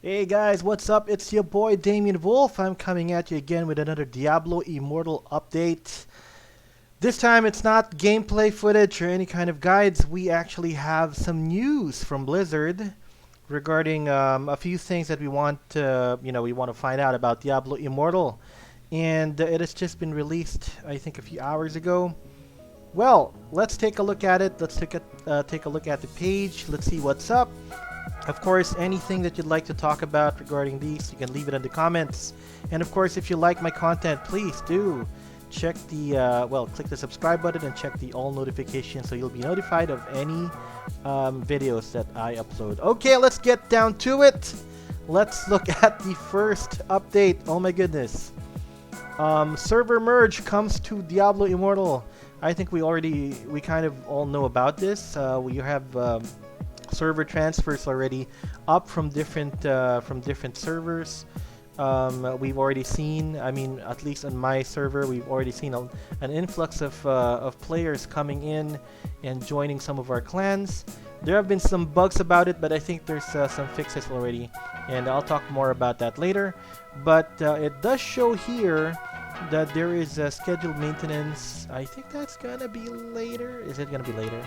Hey guys, what's up? It's your boy Damien Wolf. I'm coming at you again with another Diablo Immortal update. This time it's not gameplay footage or any kind of guides. We actually have some news from Blizzard regarding a few things that we want to find out about Diablo Immortal. And it has just been released, I think, a few hours ago. Well, let's take a look at it. Let's take a look at the page. Let's see what's up. Of course, anything that you'd like to talk about regarding these, you can leave it in the comments. And of course, if you like my content, please do check the, click the subscribe button and check the all notifications so you'll be notified of any videos that I upload. Okay, let's get down to it. Let's look at the first update. Oh my goodness. Server merge comes to Diablo Immortal. I think we kind of all know about this. We have server transfers already up from different servers. We've already seen, I mean, at least on my server, we've already seen an influx of players coming in and joining some of our clans. There have been some bugs about it, but I think there's some fixes already, and I'll talk more about that later. But it does show here that there is a scheduled maintenance. I think that's gonna be later. Is it gonna be later?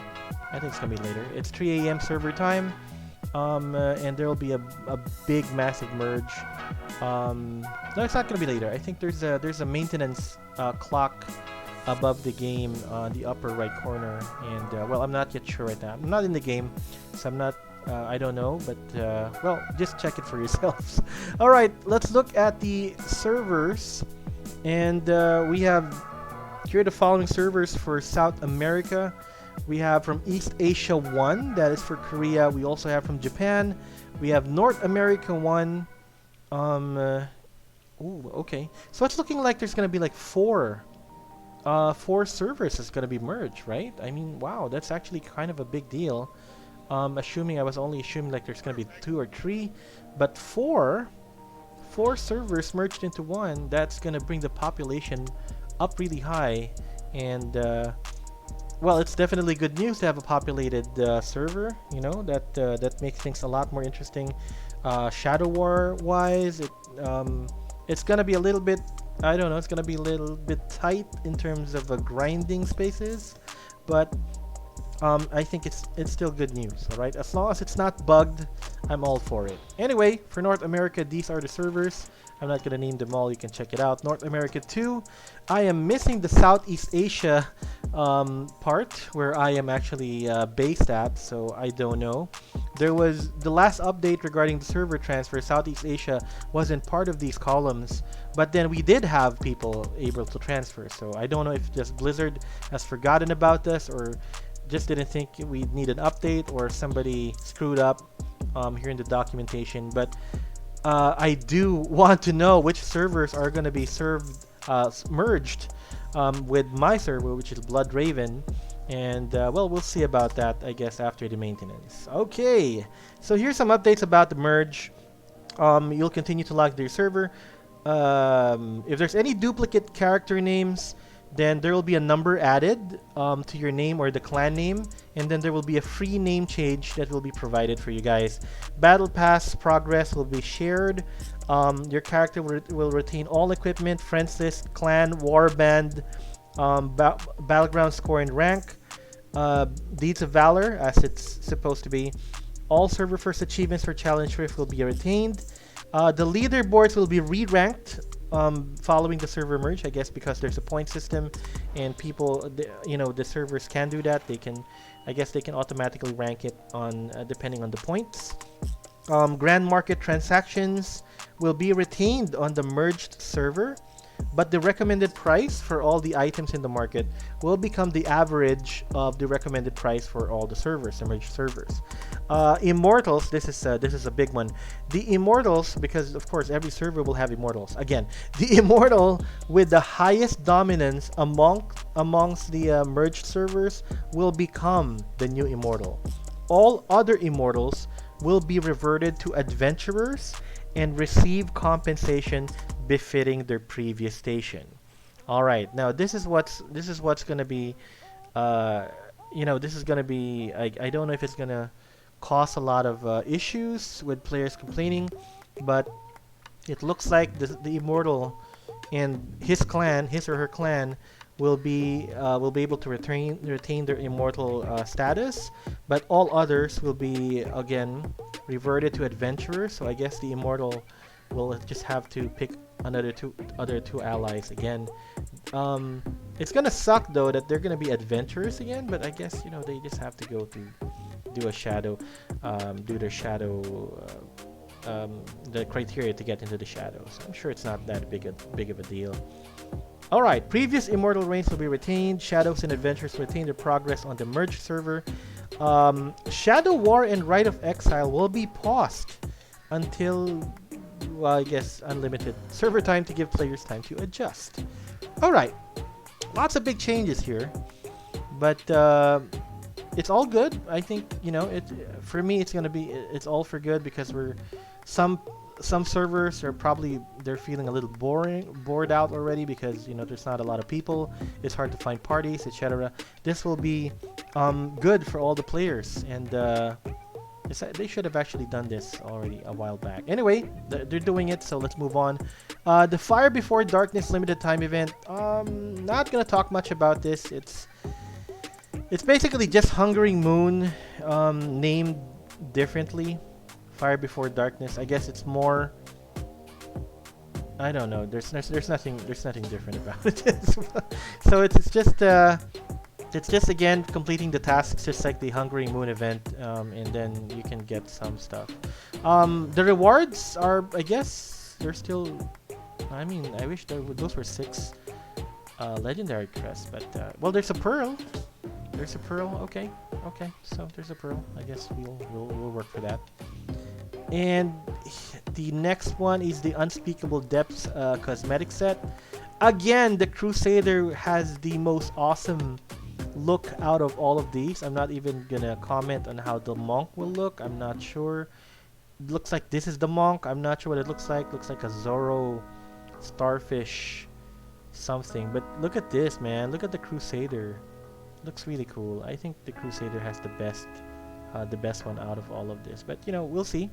I think it's gonna be later. It's 3 a.m. server time, and there will be a big, massive merge. No, it's not gonna be later. I think there's a maintenance clock above the game on the upper right corner, and well, I'm not yet sure right now. I'm not in the game, so I'm not. I don't know, but well, just check it for yourselves. All right, let's look at the servers. And we have here the following servers for South America. We have from East Asia 1, that is for Korea. We also have from Japan. We have North America 1. Ooh, okay. So it's looking like there's going to be like four servers that's going to be merged, right? I mean, wow, that's actually kind of a big deal. I was only assuming like there's going to be 2 or 3, but four servers merged into one. That's gonna bring the population up really high, and well, it's definitely good news to have a populated server. You know, that makes things a lot more interesting. Shadow War wise, it's gonna be a little bit, I don't know, it's gonna be a little bit tight in terms of grinding spaces, but I think it's still good news. All right, as long as it's not bugged, I'm all for it. Anyway, for North America, these are the servers. I'm not gonna name them all. You can check it out. North America 2. I am missing the Southeast Asia part where I am actually based at, so I don't know. There was the last update regarding the server transfer. Southeast Asia wasn't part of these columns, but then we did have people able to transfer. So I don't know if just Blizzard has forgotten about this or just didn't think we need an update, or somebody screwed up here in the documentation. But I do want to know which servers are going to be merged with my server, which is Blood Raven, and well, we'll see about that, I guess, after the maintenance. Okay, so here's some updates about the merge. You'll continue to log their server. If there's any duplicate character names, then there will be a number added to your name or the clan name, and then there will be a free name change that will be provided for you guys. Battle Pass progress will be shared. Your character will retain all equipment, friends list, clan, warband, battleground score and rank, deeds of valor as it's supposed to be. All server first achievements for challenge rift will be retained. The leaderboards will be re-ranked following the server merge, I guess, because there's a point system, and people, the servers can do that. I guess they can automatically rank it on depending on the points. Grand market transactions will be retained on the merged server, but the recommended price for all the items in the market will become the average of the recommended price for all the servers, the merged servers. Immortals, this is a big one. The Immortals, because of course every server will have Immortals. Again, the Immortal with the highest dominance amongst the merged servers will become the new Immortal. All other Immortals will be reverted to adventurers and receive compensation befitting their previous station. All right, now this is what's going to be, this is going to be. I don't know if it's going to cause a lot of issues with players complaining, but it looks like the Immortal and his clan, his or her clan, will be able to retain their immortal status, but all others will be again reverted to adventurers. So I guess the Immortal will just have to pick other two allies again. It's gonna suck though that they're gonna be adventurers again, but I guess they just have to go to do a shadow, do their shadow. The criteria to get into the shadows. I'm sure it's not that big of a deal. Alright, previous Immortal reigns will be retained. Shadows and Adventures retain their progress on the merge server. Shadow War and Rite of Exile will be paused until, well, I guess, unlimited server time to give players time to adjust. Alright, lots of big changes here, but it's all good. I think, for me, it's all for good because some servers are they're feeling a little bored out already because there's not a lot of people. It's hard to find parties, etc. This will be good for all the players, and they should have actually done this already a while back. Anyway, they're doing it, so let's move on. The Fire Before Darkness limited time event. Not gonna talk much about this. It's basically just Hungering Moon named differently. Fire Before Darkness. I guess it's more. I don't know. There's nothing different about it. So it's just again completing the tasks just like the Hungering Moon event, and then you can get some stuff. The rewards are, I guess, they're still. I mean, I wish those were 6 legendary crests, but well, there's a pearl. There's a pearl. Okay. So there's a pearl. I guess we'll work for that. And the next one is the Unspeakable Depths cosmetic set. Again, the Crusader has the most awesome look out of all of these. I'm not even gonna comment on how the Monk will look. I'm not sure. It looks like this is the Monk. I'm not sure what it looks like. Looks like a Zoro starfish something. But look at this, man. Look at the Crusader. Looks really cool. I think the Crusader has the best one out of all of this. But we'll see.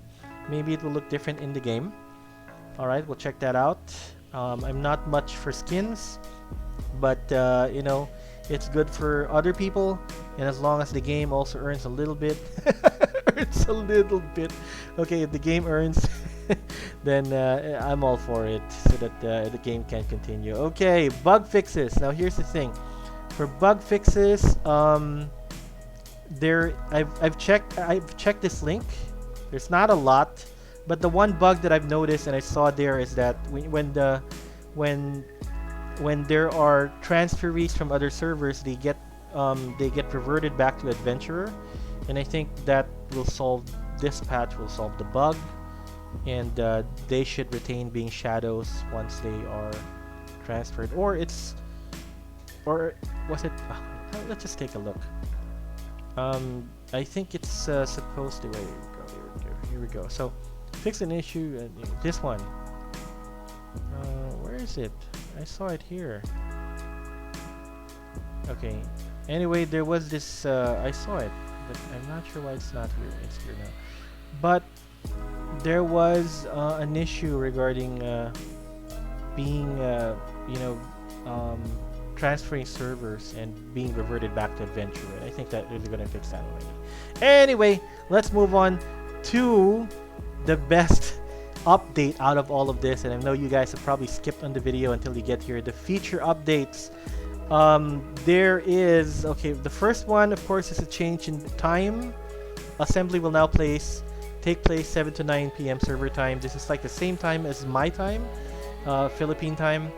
Maybe it will look different in the game. Alright, we'll check that out. I'm not much for skins, but it's good for other people, and as long as the game also earns a little bit, okay, if the game earns, then I'm all for it, so that the game can continue. Okay, bug fixes. Now here's the thing. For bug fixes, I've checked this link. There's not a lot, but the one bug that I've noticed and I saw there is that when there are transferees from other servers, they get reverted back to adventurer, and I think that this patch will solve the bug, and they should retain being shadows once they are transferred. Or was it? Let's just take a look. I think it's supposed to. Here we go. So, fix an issue. This one. Where is it? I saw it here. Okay. Anyway, there was this. I saw it, but I'm not sure why it's not here. It's here now. But there was an issue regarding being, transferring servers and being reverted back to adventure. And I think that they're going to fix that already. Anyway, let's move on to the best update out of all of this, and I know you guys have probably skipped on the video until you get here. The feature updates. There is the first one, of course, is a change in time. Assembly will now take place 7 to 9 p.m. server time. This is like the same time as my time, Philippine time.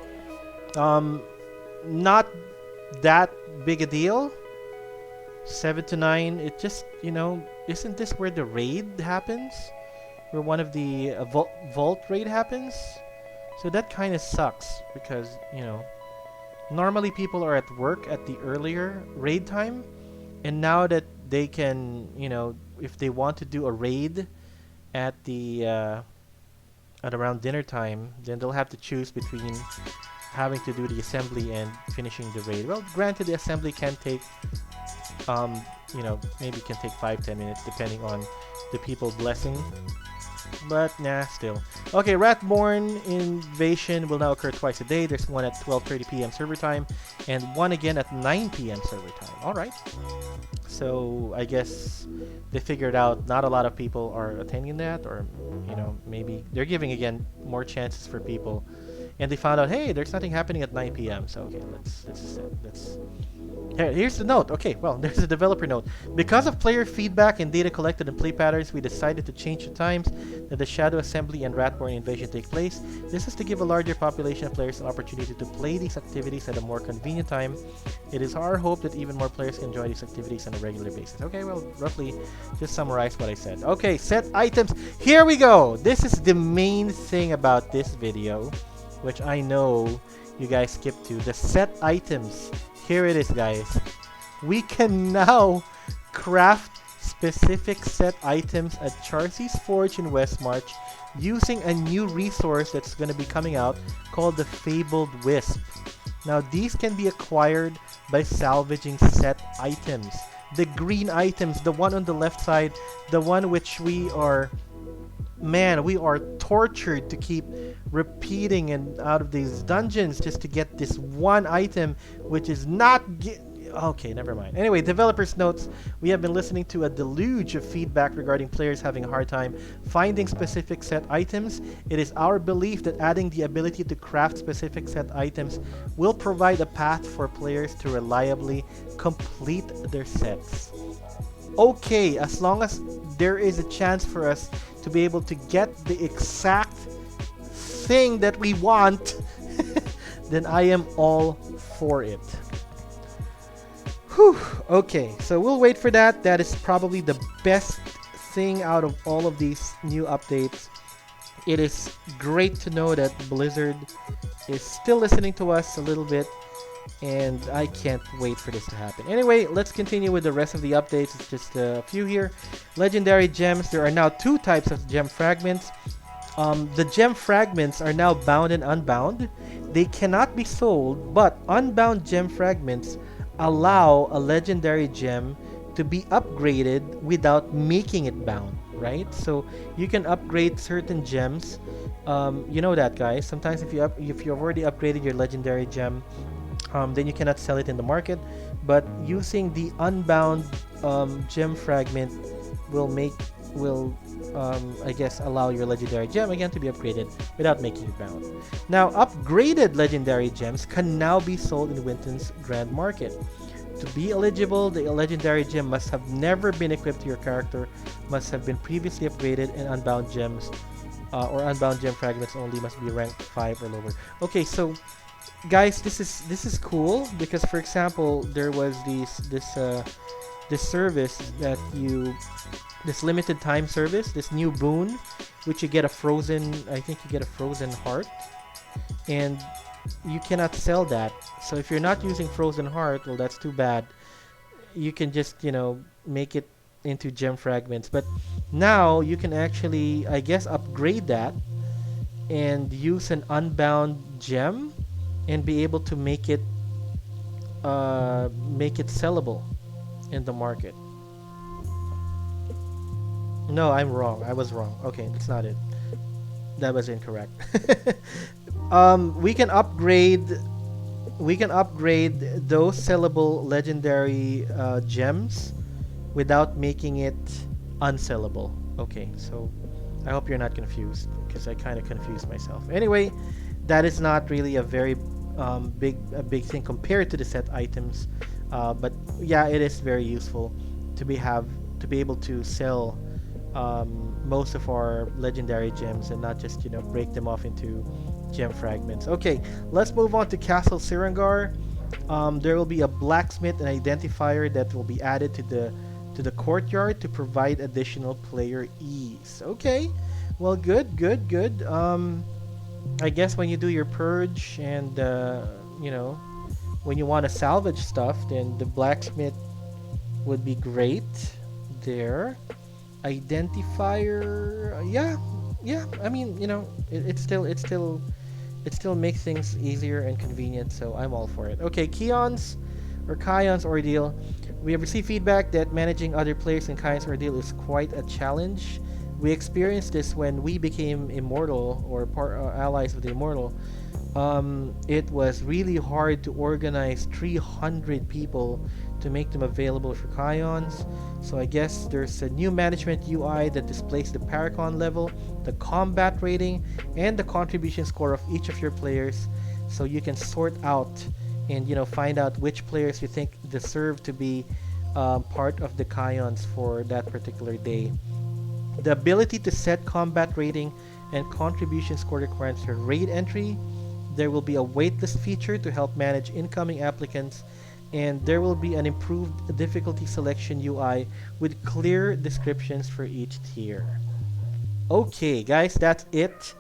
Not that big a deal. 7 to 9. It just, isn't this where the raid happens? Where one of the vault raid happens? So that kind of sucks because, normally people are at work at the earlier raid time, and now that they can, if they want to do a raid at around dinner time, then they'll have to choose between having to do the assembly and finishing the raid. Well, granted, the assembly can take maybe can take 5-10 minutes depending on the people blessing but nah, still. Okay, Ratborn Invasion will now occur twice a day. There's one at 12:30 p.m. server time, and one again at 9 p.m. server time. All right. So I guess they figured out not a lot of people are attending that, or maybe they're giving again more chances for people, and they found out, hey, there's nothing happening at 9 p.m. So okay, let's here's the note. Okay, well, there's a developer note. Because of player feedback and data collected in play patterns, we decided to change the times that the Shadow Assembly and Ratborn Invasion take place. This is to give a larger population of players an opportunity to play these activities at a more convenient time. It is our hope that even more players can enjoy these activities on a regular basis. Okay, well, roughly just summarize what I said. Okay, set items. Here we go. This is the main thing about this video, which I know you guys skipped to. The set items. Here it is, guys. We can now craft specific set items at Charcy's Forge in Westmarch using a new resource that's going to be coming out called the Fabled Wisp. Now, these can be acquired by salvaging set items. The green items, the one on the left side, the one which we are tortured to keep repeating and out of these dungeons just to get this one item, which is not okay, never mind. Anyway, developers notes, we have been listening to a deluge of feedback regarding players having a hard time finding specific set items. It is our belief that adding the ability to craft specific set items will provide a path for players to reliably complete their sets. Okay, as long as there is a chance for us to be able to get the exact thing that we want, then I am all for it. Whew. Okay, so we'll wait for that. That is probably the best thing out of all of these new updates. It is great to know that Blizzard is still listening to us a little bit, and I can't wait for this to happen. Anyway, let's continue with the rest of the updates. It's just a few here. Legendary gems. There are now two types of gem fragments. The gem fragments are now bound and unbound. They cannot be sold, but unbound gem fragments allow a legendary gem to be upgraded without making it bound, right? So you can upgrade certain gems. You know that, guys. Sometimes if you've already upgraded your legendary gem, then you cannot sell it in the market. But using the unbound gem fragment will I guess allow your legendary gem again to be upgraded without making it bound. Now, upgraded legendary gems can now be sold in Winton's Grand Market. To be eligible, the legendary gem must have never been equipped to your character, must have been previously upgraded, and unbound gems or unbound gem fragments only must be ranked 5 or lower. Okay, so guys, this is cool because, for example, there was this service that this limited time service, this new boon, which you get a frozen heart, and you cannot sell that. So if you're not using frozen heart, well, that's too bad. You can just make it into gem fragments, but now you can actually, I guess, upgrade that and use an unbound gem and be able to make it sellable in the market. No, I'm wrong. I was wrong. Okay, that's not it. That was incorrect. We can upgrade those sellable legendary gems without making it unsellable. Okay, so I hope you're not confused because I kind of confused myself. Anyway, that is not really a very big thing compared to the set items, but yeah, it is very useful to be able to sell most of our legendary gems and not just break them off into gem fragments. Okay, let's move on to Castle Sirangar. There will be a blacksmith and identifier that will be added to the courtyard to provide additional player ease. Okay, well, good. I guess when you do your purge and when you want to salvage stuff, then the blacksmith would be great there. Identifier, yeah. I mean, it still makes things easier and convenient, so I'm all for it. Okay, Kion's ordeal. We have received feedback that managing other players in Kion's ordeal is quite a challenge. We experienced this when we became immortal or allies of the immortal. It was really hard to organize 300 people to make them available for Kions. So I guess there's a new management UI that displays the Paracon level, the combat rating, and the contribution score of each of your players, so you can sort out and find out which players you think deserve to be part of the Kions for that particular day. The ability to set combat rating and contribution score requirements for raid entry. There will be a waitlist feature to help manage incoming applicants, and there will be an improved difficulty selection UI with clear descriptions for each tier. Okay, guys, that's it.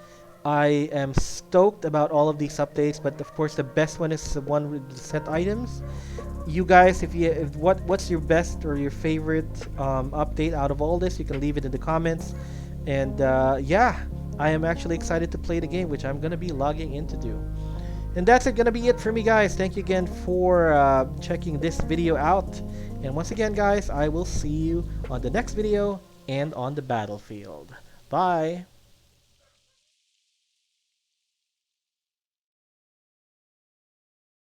I am stoked about all of these updates, but of course the best one is the one with the set items. You guys, what's your best or your favorite update out of all this, you can leave it in the comments. And yeah, I am actually excited to play the game, which I'm gonna be logging in to do. And that's gonna be it for me, guys. Thank you again for checking this video out. And once again, guys, I will see you on the next video and on the battlefield. Bye.